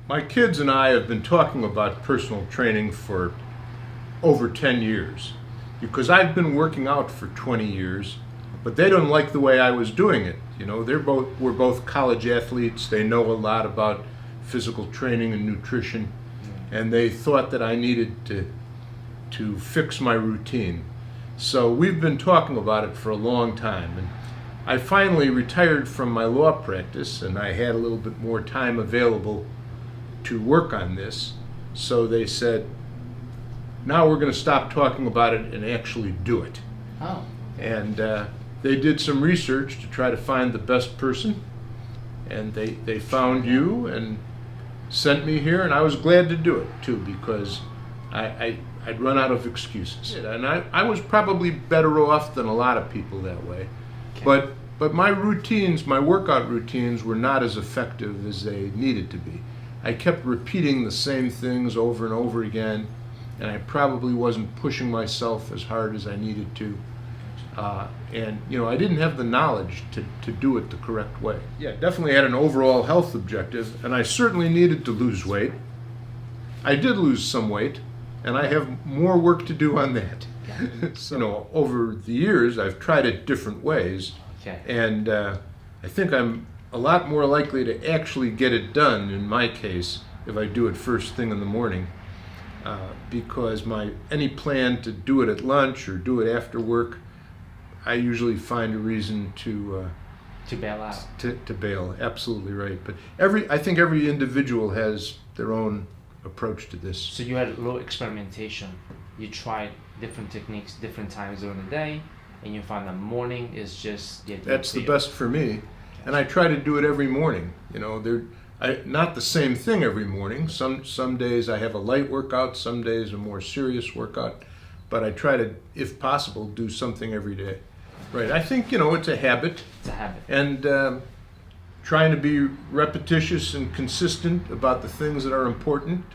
My kids and I have been talking about personal training for over 10 years because I've been working out for 20 years, but they don't like the way I was doing it. You know, we're both college athletes. They know a lot about physical training and nutrition, and they thought that I needed to fix my routine. So we've been talking about it for a long time, and I finally retired from my law practice, and I had a little bit more time available to work on this. So they said, now we're going to stop talking about it and actually do it. Oh. And they did some research to try to find the best person, and they found you and sent me here, and I was glad to do it too, because I'd run out of excuses. And I was probably better off than a lot of people that way. Okay. But my routines, my workout routines, were not as effective as they needed to be. I kept repeating the same things over and over again, and I probably wasn't pushing myself as hard as I needed to. And you know, I didn't have the knowledge to do it the correct way. Yeah, definitely had an overall health objective, and I certainly needed to lose weight. I did lose some weight, and I have more work to do on that. So, you know, over the years, I've tried it different ways, and I think I'm a lot more likely to actually get it done in my case if I do it first thing in the morning, because any plan to do it at lunch or do it after work, I usually find a reason to bail out. To bail, absolutely right. But I think every individual has their own approach to this. So you had a little experimentation. You tried different techniques, different times during the day, and you found the morning is just that's the best for me. And I try to do it every morning. You know, not the same thing every morning. Some days I have a light workout, some days a more serious workout, but I try to, if possible, do something every day. Right. I think, you know, it's a habit. It's a habit. And trying to be repetitious and consistent about the things that are important.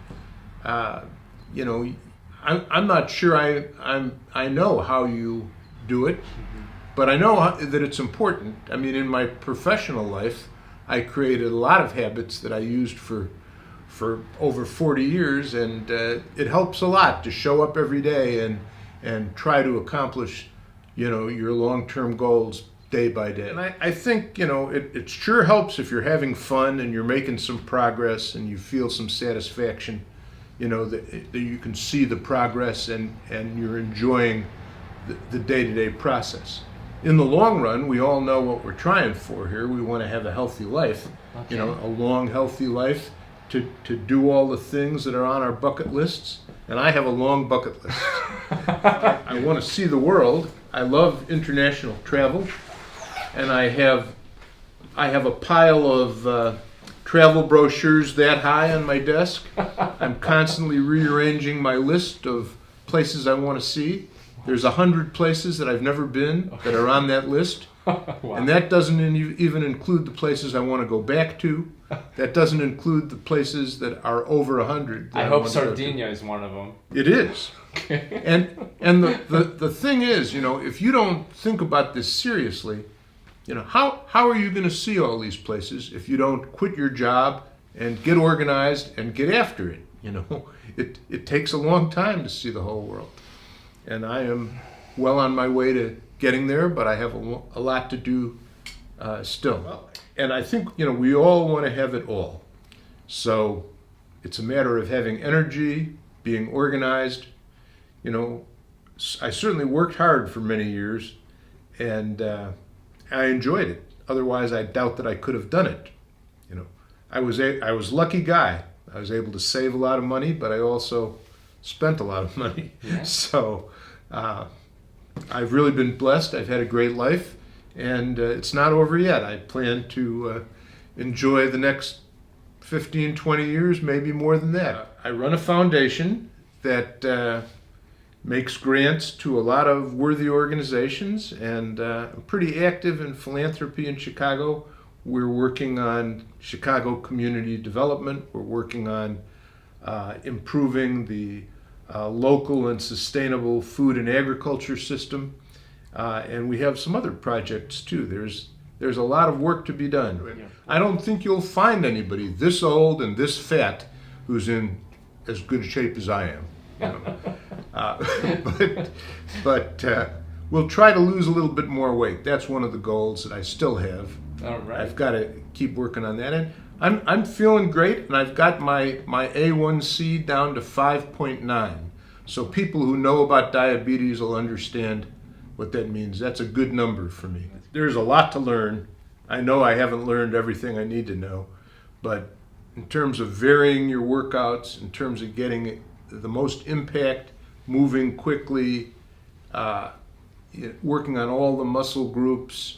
You know, I'm not sure I know how you do it. But I know that it's important. I mean, in my professional life, I created a lot of habits that I used for over 40 years, and it helps a lot to show up every day and try to accomplish, you know, your long-term goals day by day. And I think, you know, it sure helps if you're having fun and you're making some progress and you feel some satisfaction, you know, that you can see the progress and you're enjoying the day-to-day process. In the long run, we all know what we're trying for here. We want to have a healthy life, you know, a long, healthy life, to do all the things that are on our bucket lists. And I have a long bucket list. I want to see the world. I love international travel, and I have a pile of travel brochures that high on my desk. I'm constantly rearranging my list of places I want to see. There's 100 places that I've never been that are on that list. Wow. And that doesn't even include the places I want to go back to. That doesn't include the places that are over 100. I hope Sardinia is one of them. It is. And the thing is, you know, if you don't think about this seriously, you know, how are you going to see all these places if you don't quit your job and get organized and get after it? You know, it takes a long time to see the whole world. And I am well on my way to getting there, but I have a lot to do still. And I think, you know, we all want to have it all. So it's a matter of having energy, being organized. You know, I certainly worked hard for many years, and I enjoyed it. Otherwise, I doubt that I could have done it. You know, I was a lucky guy. I was able to save a lot of money, but I also spent a lot of money. Yeah. So I've really been blessed. I've had a great life, and it's not over yet. I plan to enjoy the next 15, 20 years, maybe more than that. I run a foundation that makes grants to a lot of worthy organizations, and I'm pretty active in philanthropy in Chicago. We're working on Chicago community development. We're working on improving the local and sustainable food and agriculture system, and we have some other projects too. There's a lot of work to be done. Yeah. I don't think you'll find anybody this old and this fat who's in as good shape as I am. You know? But we'll try to lose a little bit more weight. That's one of the goals that I still have. All right. I've got to keep working on that. And I'm feeling great, and I've got my A1C down to 5.9. So people who know about diabetes will understand what that means. That's a good number for me. There's a lot to learn. I know I haven't learned everything I need to know, but in terms of varying your workouts, in terms of getting the most impact, moving quickly, working on all the muscle groups,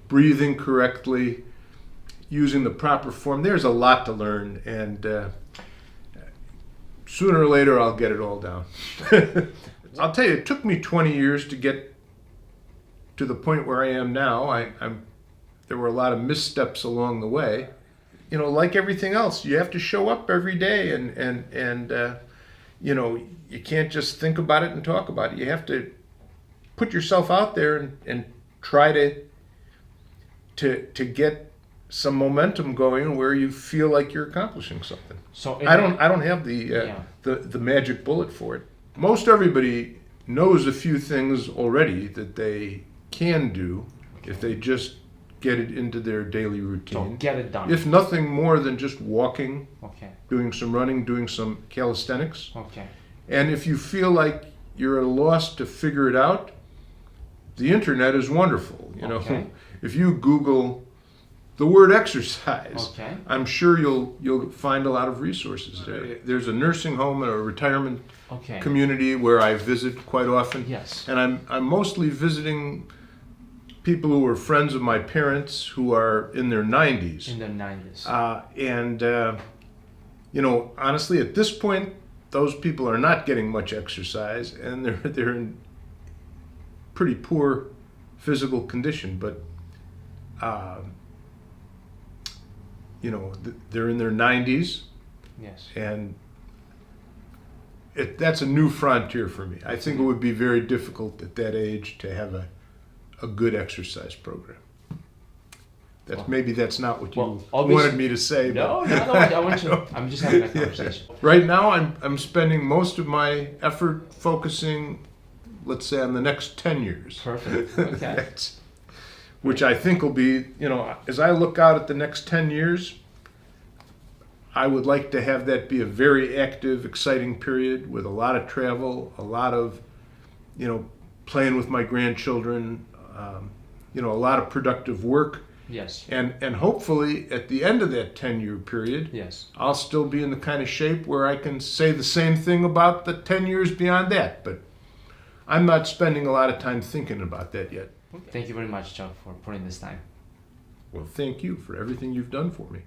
breathing correctly, using the proper form, there's a lot to learn, and sooner or later I'll get it all down. I'll tell you, it took me 20 years to get to the point where I am now. There were a lot of missteps along the way. You know, like everything else, you have to show up every day, and you know, you can't just think about it and talk about it. You have to put yourself out there and try to get some momentum going where you feel like you're accomplishing something. So I don't have the magic bullet for it. Most everybody knows a few things already that they can do if they just get it into their daily So routine. get it done. If nothing more than just walking, Okay. doing some running, doing some calisthenics. Okay. And if you feel like you're at a loss to figure it out, the internet is wonderful. You know, Okay. if you Google the word exercise, Okay. I'm sure you'll find a lot of resources there. There's a nursing home and a retirement Okay. community where I visit quite often. Yes. And I'm mostly visiting people who are friends of my parents who are in their 90s. In the 90s. You know, honestly, at this point, those people are not getting much exercise, and they're in pretty poor physical condition. But you know, they're in their 90s, Yes. and that's a new frontier for me. I think it would be very difficult at that age to have a good exercise program. Maybe that's not what you wanted me to say. No, but, no, I want you. I'm just having a conversation. Right now, I'm spending most of my effort focusing, let's say, on the next 10 years. Perfect. Okay. Which I think will be, you know, as I look out at the next 10 years, I would like to have that be a very active, exciting period with a lot of travel, a lot of, you know, playing with my grandchildren, you know, a lot of productive work. Yes. And hopefully at the end of that 10-year period, Yes. I'll still be in the kind of shape where I can say the same thing about the 10 years beyond that. But I'm not spending a lot of time thinking about that yet. Thank you very much, Chuck, for putting this time. Well, thank you for everything you've done for me.